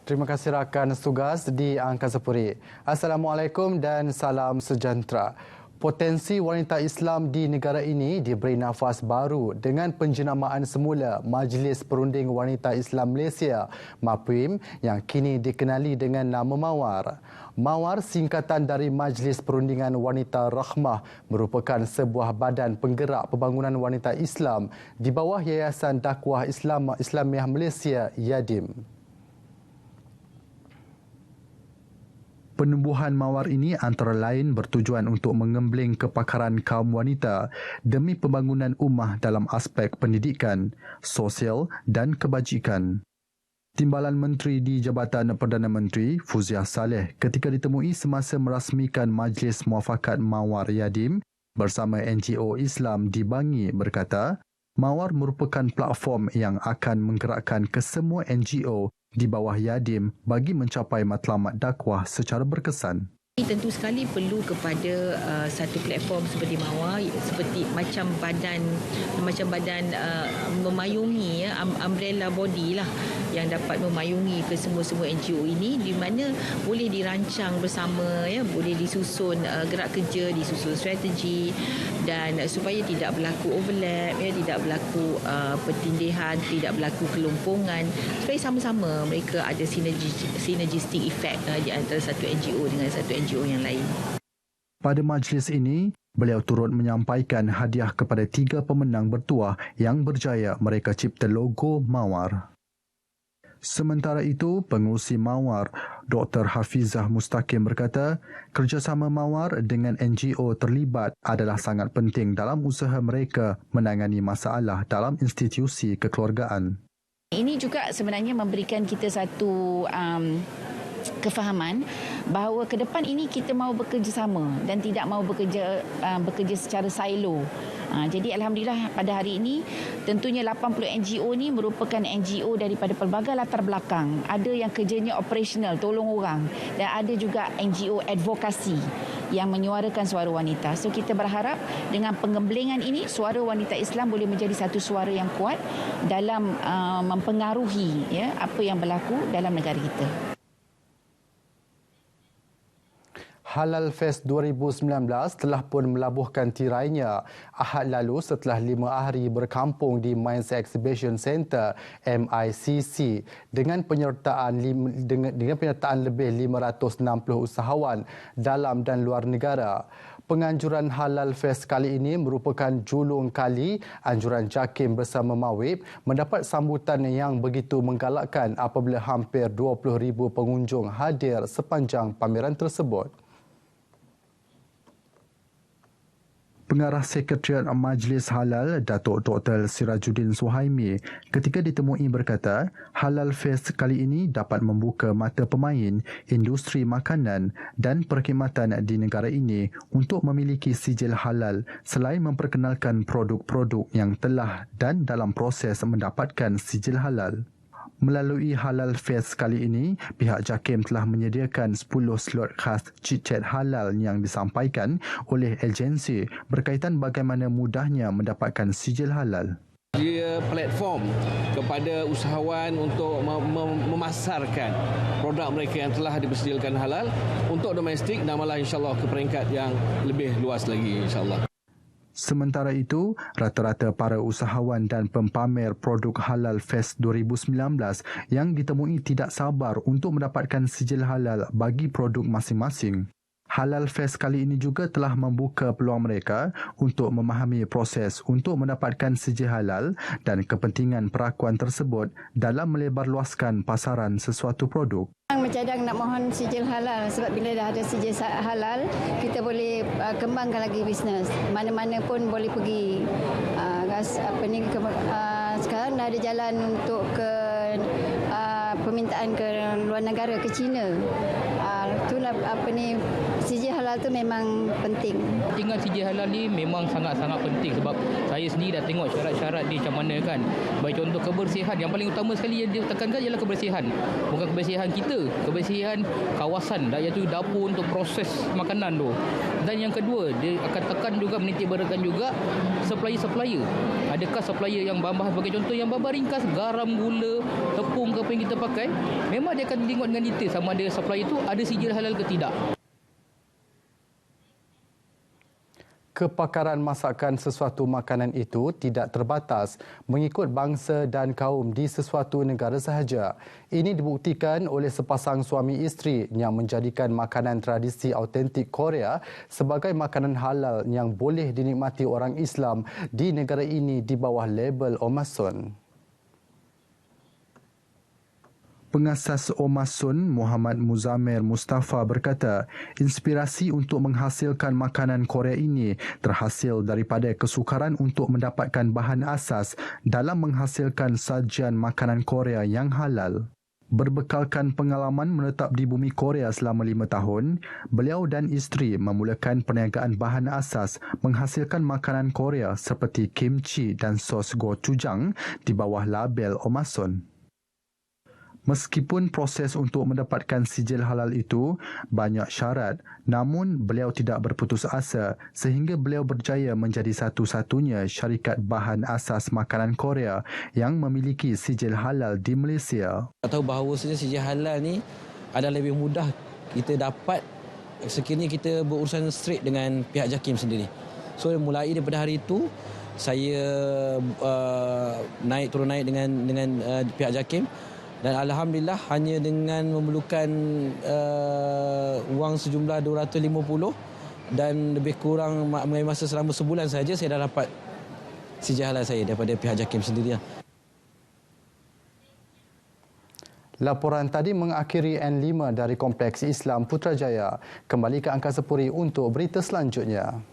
Terima kasih rakan tugas di Angkasa Puri. Assalamualaikum dan salam sejahtera. Potensi wanita Islam di negara ini diberi nafas baru dengan penjenamaan semula Majlis Perunding Wanita Islam Malaysia (MAPWIM) yang kini dikenali dengan nama Mawar. Mawar, singkatan dari Majlis Perundingan Wanita Rahmah, merupakan sebuah badan penggerak pembangunan wanita Islam di bawah Yayasan Dakwah Islamiah Malaysia (YADIM). Penubuhan Mawar ini antara lain bertujuan untuk mengembling kepakaran kaum wanita demi pembangunan ummah dalam aspek pendidikan, sosial dan kebajikan. Timbalan Menteri di Jabatan Perdana Menteri, Fuziah Saleh, ketika ditemui semasa merasmikan Majlis Muafakat Mawar YADIM bersama NGO Islam di Bangi, berkata, Mawar merupakan platform yang akan menggerakkan kesemua NGO di bawah YADIM bagi mencapai matlamat dakwah secara berkesan. Tentu sekali perlu kepada satu platform seperti Mawar, seperti macam badan memayungi, ya, umbrella body lah yang dapat memayungi ke semua NGO ini, di mana boleh dirancang bersama, ya, boleh disusun gerak kerja, disusun strategi, dan supaya tidak berlaku overlap, ya, tidak berlaku pertindihan, tidak berlaku kelumpungan, supaya sama-sama mereka ada synergistic effect di antara satu NGO dengan satu NGO yang lain. Pada majlis ini, beliau turut menyampaikan hadiah kepada 3 pemenang bertuah yang berjaya mereka cipta logo Mawar. Sementara itu, pengurusi Mawar, Dr. Hafizah Mustaqim berkata, kerjasama Mawar dengan NGO terlibat adalah sangat penting dalam usaha mereka menangani masalah dalam institusi kekeluargaan. Ini juga sebenarnya memberikan kita satu kefahaman bahawa ke depan ini kita mahu bekerjasama dan tidak mahu bekerja secara silo. Jadi alhamdulillah pada hari ini tentunya 80 NGO ni merupakan NGO daripada pelbagai latar belakang. Ada yang kerjanya operasional, tolong orang, dan ada juga NGO advokasi yang menyuarakan suara wanita. So kita berharap dengan pengembelingan ini suara wanita Islam boleh menjadi satu suara yang kuat dalam mempengaruhi, ya, apa yang berlaku dalam negara kita. Halal Fest 2019 telah pun melabuhkan tirainya Ahad lalu setelah 5 hari berkampung di Mines Exhibition Centre MICC dengan penyertaan lebih 560 usahawan dalam dan luar negara. Penganjuran Halal Fest kali ini merupakan julung kali anjuran JAKIM bersama MAWIB mendapat sambutan yang begitu menggalakkan apabila hampir 20,000 pengunjung hadir sepanjang pameran tersebut. Pengarah Sekretariat Majlis Halal, Datuk Dr. Sirajuddin Suhaimi, ketika ditemui berkata, Halal Fest kali ini dapat membuka mata pemain industri makanan dan perkhidmatan di negara ini untuk memiliki sijil halal selain memperkenalkan produk-produk yang telah dan dalam proses mendapatkan sijil halal. Melalui Halal Fest kali ini, pihak JAKIM telah menyediakan 10 slot khas chit-chat halal yang disampaikan oleh agensi berkaitan bagaimana mudahnya mendapatkan sijil halal. Dia platform kepada usahawan untuk memasarkan produk mereka yang telah dipersediakan halal untuk domestik dan malah insyaAllah ke peringkat yang lebih luas lagi insyaAllah. Sementara itu, rata-rata para usahawan dan pempamer produk Halal Fest 2019 yang ditemui tidak sabar untuk mendapatkan sijil halal bagi produk masing-masing. Halal Fest kali ini juga telah membuka peluang mereka untuk memahami proses untuk mendapatkan sijil halal dan kepentingan perakuan tersebut dalam melebarluaskan pasaran sesuatu produk. Mencadang nak mohon sijil halal sebab bila dah ada sijil halal kita boleh kembangkan lagi bisnes. Mana-mana pun boleh pergi. Sekarang dah ada jalan untuk ke permintaan ke luar negara, ke China. Itulah sijil halal tu memang penting. Tinggal sijil halal ni memang sangat-sangat penting sebab saya sendiri dah tengok syarat-syarat dia macam mana kan. Bagi contoh kebersihan, yang paling utama sekali yang dia tekankan ialah kebersihan. Bukan kebersihan kita, kebersihan kawasan, iaitu dapur untuk proses makanan tu. Dan yang kedua, dia akan tekan juga, menitik beratkan juga supplier-supplier. Adakah supplier yang bahan-bahan, sebagai contoh yang bahan ringkas, garam, gula, tepung ke apa yang kita pakai, memang dia akan tengok dengan detail sama ada supplier itu ada sijil halal ke tidak. Kepakaran masakan sesuatu makanan itu tidak terbatas mengikut bangsa dan kaum di sesuatu negara sahaja. Ini dibuktikan oleh sepasang suami isteri yang menjadikan makanan tradisi autentik Korea sebagai makanan halal yang boleh dinikmati orang Islam di negara ini di bawah label Omasun. Pengasas Omasun, Muhammad Muzamir Mustafa berkata, inspirasi untuk menghasilkan makanan Korea ini terhasil daripada kesukaran untuk mendapatkan bahan asas dalam menghasilkan sajian makanan Korea yang halal. Berbekalkan pengalaman menetap di bumi Korea selama 5 tahun, beliau dan isteri memulakan perniagaan bahan asas menghasilkan makanan Korea seperti kimchi dan sos gochujang di bawah label Omasun. Meskipun proses untuk mendapatkan sijil halal itu banyak syarat, namun beliau tidak berputus asa sehingga beliau berjaya menjadi satu-satunya syarikat bahan asas makanan Korea yang memiliki sijil halal di Malaysia. Tahu bahawa sijil halal ni adalah lebih mudah kita dapat sekiranya kita berurusan straight dengan pihak JAKIM sendiri. So mulai daripada hari itu saya turun naik dengan pihak JAKIM. Dan Alhamdulillah hanya dengan memerlukan wang sejumlah 250 dan lebih kurang mengambil masa selama sebulan saja saya dah dapat sijil halal saya daripada pihak JAKIM sendiri. Laporan tadi mengakhiri N5 dari Kompleks Islam Putrajaya. Kembali ke Angkasa Puri untuk berita selanjutnya.